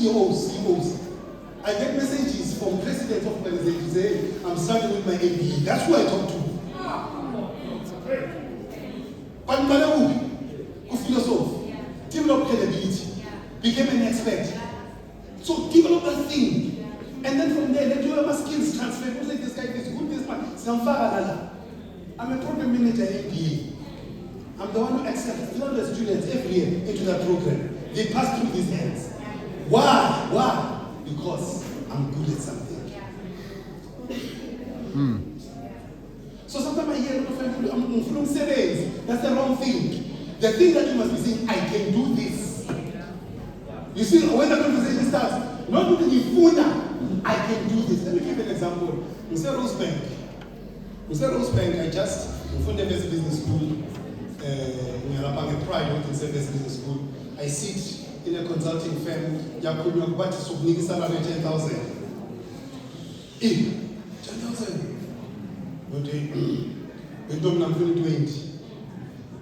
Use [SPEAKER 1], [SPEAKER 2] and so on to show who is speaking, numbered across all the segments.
[SPEAKER 1] CEOs. I get messages from presidents of organizations saying, I'm starting with my MBA. That's who I talk to. But Malawi, philosophy, develop credibility, became an expert. So develop that thing. And then from there, let your skills transfer. Who's like this guy, this good, this man. I'm a program manager at MBA. I'm the one who accepts 300 students every year into that program. They pass through these hands. Why? Because I'm good at something. So sometimes I hear I'm from series. That's the wrong thing. The thing that you must be saying, I can do this. You see, when the conversation starts, not looking at Funa, I can do this. Let me give you an example. Mr. Rosebank, I just funded a business school in Alabama Pride, working service business school. I sit in a consulting firm, Yakubu, but it's a salary 10,000. 10,000. But we don't have 20.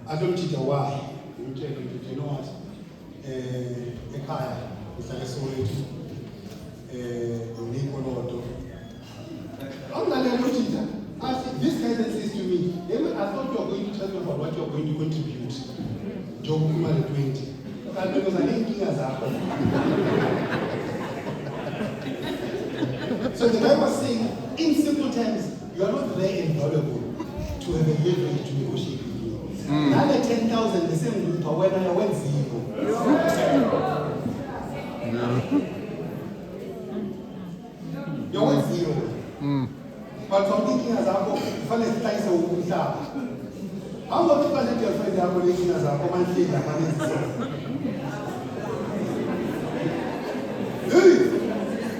[SPEAKER 1] I don't teach a why. You know what? A kaya, it's like a solid. I'm not a teacher. This guy says to me, I thought you were going to tell me about what you are going to contribute. Job 20. Because I didn't think as So the guy was saying, in simple terms, you are not very invaluable to have a leverage to negotiate with you. Now the 10,000, the same group, when I went zero. You went zero. But from thinking as I go, find ties of Uta. How much people let your friends are going as a command thing that man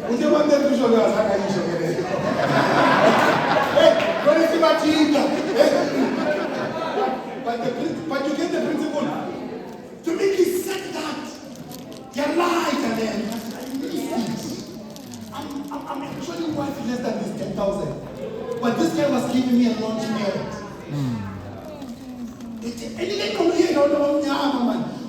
[SPEAKER 1] would you want them to show you as I can show you? Hey, what is my team? But you get the principle. To make it set that. You're light and then I'm actually worth less than this 10,000. But this guy was giving me a launch merit.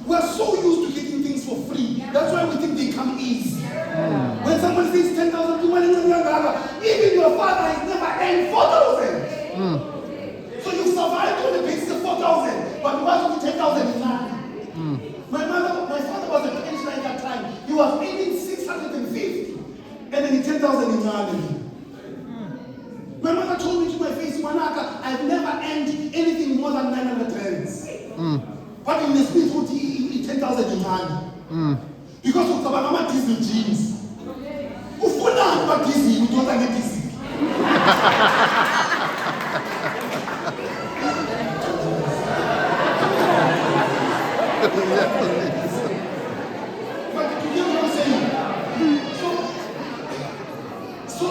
[SPEAKER 1] We're so used to getting things for free. That's why we think they come easy. When someone says 10,000, even your father has never earned 4,000. So you survived on the basis of 4,000, but you want to be 10,000 in land. My father was a pensioner at that time. He was earning 650, and then he 10,000 in land. My mother told me to my face, Manaka, I've never earned anything more than 900 rands. But in the speech, would he 10,000 in hand? Because of Kabama diesel jeans. Ufuna but diesel, you don't get diesel. But you get what I'm saying? So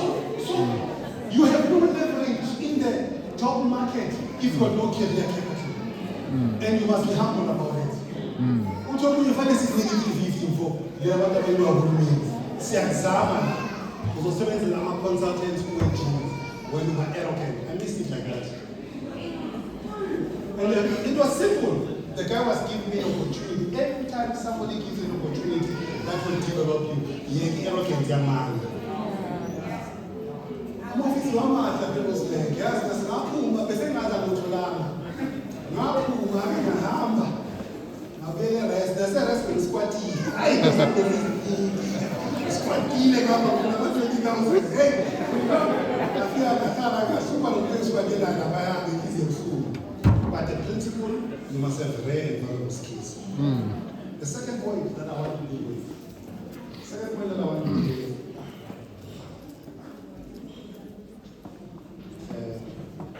[SPEAKER 1] you have no leverage in the job market if you are no career capital. And you must be humble about it. Who told you find this is negative 15 for? They are what you are doing. See, examine. Because sometimes I'm a consultant who went when you were arrogant. I missed it like that. And it was simple. The guy was giving me an opportunity. Every time somebody gives you an opportunity, that will develop you. You're arrogant, young man. I'm office Lama at the people's leg. Yes, that's not cool, but the same as I go to Lama. Now, I'm in a hamba. Now, there's a restaurant squatty. I don't know squatty, like I'm not 20,000. Hey, I feel like I'm super place where they're like, I have the kids in school. But the principle, you must have very valuable skills. The second point that I want to do with.